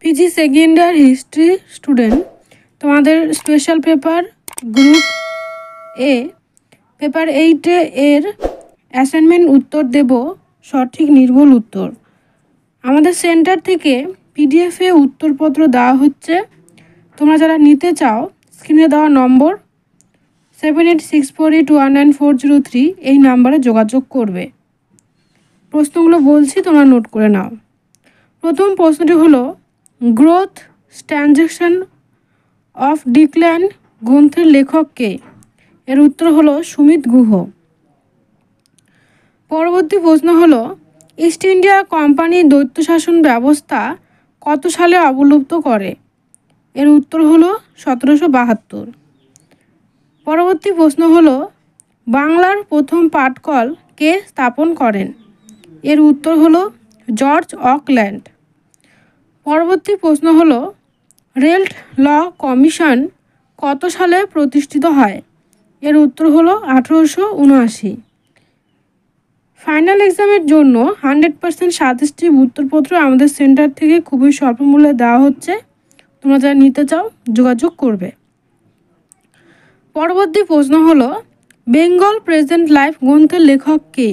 PG second year history student, তোমাদের special paper group A paper 8 এর assignment উত্তর দেব সঠিক নির্ভুল উত্তর। আমাদের সেন্টার থেকে পিডিএফে উত্তরপত্র দেওয়া হচ্ছে। তোমরা যারা নিতে চাও স্ক্রিনে দেওয়া নম্বর 7864819403 এই নাম্বারে যোগাযোগ করবে। প্রশ্নগুলো বলছি, তোমরা নোট করে নাও। প্রথম প্রশ্নটি হলো গ্রোথ স্ট্যাগনেশন অফ ডিক্লাইন গ্রন্থের লেখক কে? এর উত্তর হলো সুমিত গুহ। পরবর্তী প্রশ্ন হলো ইস্ট ইন্ডিয়া কোম্পানি দ্বৈত শাসন ব্যবস্থা কত সালে অবলুপ্ত করে? এর উত্তর হলো 1772। পরবর্তী প্রশ্ন হলো বাংলার প্রথম পাটকল কে স্থাপন করেন? এর উত্তর হলো জর্জ অকল্যান্ড। পরবর্তী প্রশ্ন হলো রেল ল কমিশন কত সালে প্রতিষ্ঠিত হয়? এর উত্তর হলো 1879। ফাইনাল এক্সামের জন্য 100% সাজেস্টিভ উত্তরপত্র আমাদের সেন্টার থেকে খুবই স্বল্প মূল্যে দেওয়া হচ্ছে। তোমরা যারা নিতে চাও যোগাযোগ করবে। পরবর্তী প্রশ্ন হলো বেঙ্গল প্রেজেন্ট লাইফ গ্রন্থের লেখক কে?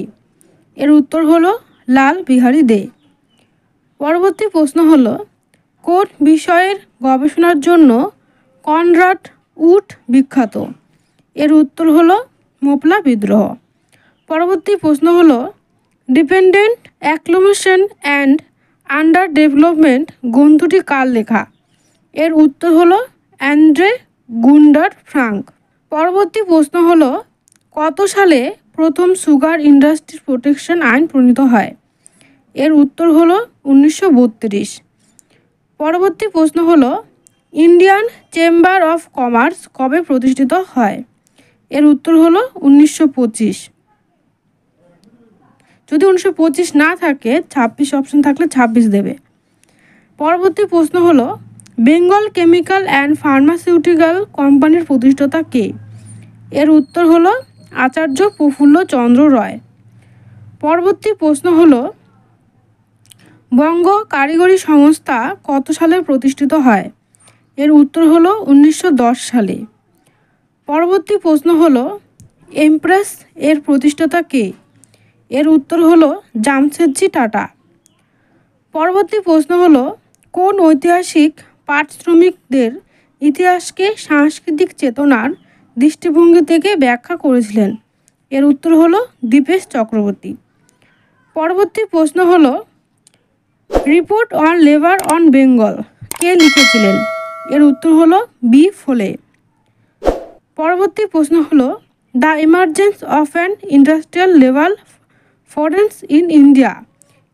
এর উত্তর হলো লাল বিহারী দে। পরবর্তী প্রশ্ন হলো কোন বিষয়ের গবেষণার জন্য কনরাড উড বিখ্যাত? এর উত্তর হলো মোপলা বিদ্রোহ। পরবর্তী প্রশ্ন হলো ডিপেন্ডেন্ট অ্যাক্লোমেশন অ্যান্ড আন্ডার ডেভেলপমেন্ট গ্রন্থটি কার লেখা? এর উত্তর হলো অ্যান্ড্রে গুন্ডার ফ্রাঙ্ক। পরবর্তী প্রশ্ন হলো কত সালে প্রথম সুগার ইন্ডাস্ট্রি প্রোটেকশন আইন প্রণীত হয়? এর উত্তর হলো 1932। পরবর্তী প্রশ্ন হলো ইন্ডিয়ান চেম্বার অফ কমার্স কবে প্রতিষ্ঠিত হয়? এর উত্তর হলো 1925। যদি 1925 না থাকে 26 অপশন থাকলে 26 দেবে। পরবর্তী প্রশ্ন হলো বেঙ্গল কেমিক্যাল অ্যান্ড ফার্মাসিউটিক্যাল কোম্পানির প্রতিষ্ঠাতা কে? এর উত্তর হলো আচার্য প্রফুল্ল চন্দ্র রয়। পরবর্তী প্রশ্ন হলো বঙ্গ কারিগরি সংস্থা কত সালে প্রতিষ্ঠিত হয়? এর উত্তর হলো 1910 সালে। পরবর্তী প্রশ্ন হলো এমপ্রেস এর প্রতিষ্ঠাতা কে? এর উত্তর হলো জামশেদজি টাটা। পরবর্তী প্রশ্ন হলো কোন ঐতিহাসিক পাট শ্রমিকদের ইতিহাসকে সাংস্কৃতিক চেতনার দৃষ্টিভঙ্গি থেকে ব্যাখ্যা করেছিলেন? এর উত্তর হলো দীপেশ চক্রবর্তী। পরবর্তী প্রশ্ন হলো report on labour on Bengal কে লিখেছিলেন? এর উত্তর হলো বি ফোলে। পরবর্তী প্রশ্ন হলো the emergence of an industrial labour force in India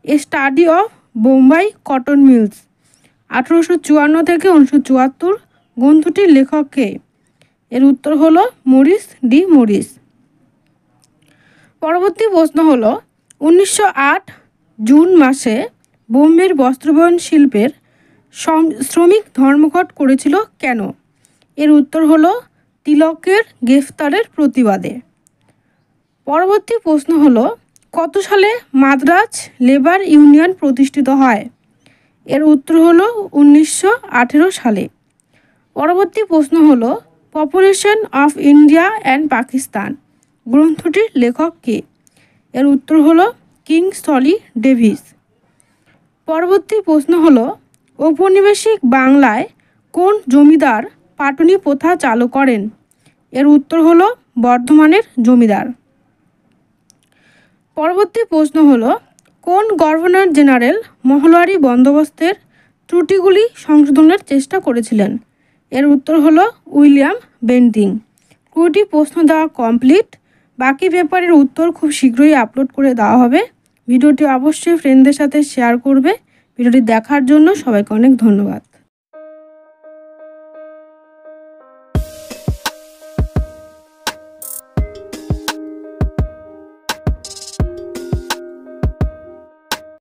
a study of Bombay cotton mills 1854 থেকে 1974 গ্রন্থটির লেখক কে? এর উত্তর হলো মরিস ডি মরিস। পরবর্তী প্রশ্ন হলো 1908 জুন মাসে বোম্বের বস্ত্রবয়ন শিল্পের শ্রমিক ধর্মঘট করেছিল কেন? এর উত্তর হলো তিলকের গ্রেফতারের প্রতিবাদে। পরবর্তী প্রশ্ন হলো কত সালে মাদ্রাজ লেবার ইউনিয়ন প্রতিষ্ঠিত হয়? এর উত্তর হলো 1918 সালে। পরবর্তী প্রশ্ন হলো population of India and Pakistan গ্রন্থটির লেখক কে? এর উত্তর হলো কিং সলি ডেভিস। পরবর্তী প্রশ্ন হলো ঔপনিবেশিক বাংলায় কোন জমিদার পাটনি প্রথা চালু করেন? এর উত্তর হলো বর্ধমানের জমিদার। পরবর্তী প্রশ্ন হলো কোন গভর্নর জেনারেল মহলারি বন্দোবস্তের ত্রুটিগুলি সংশোধনের চেষ্টা করেছিলেন? এর উত্তর হলো উইলিয়াম বেন্টিং। 20টি প্রশ্ন দেওয়া কমপ্লিট। বাকি পেপারের উত্তর খুব শীঘ্রই আপলোড করে দেওয়া হবে। ভিডিওটি অবশ্যই ফ্রেন্ডদের সাথে শেয়ার করবে। ভিডিওটি দেখার জন্য সবাইকে অনেক ধন্যবাদ।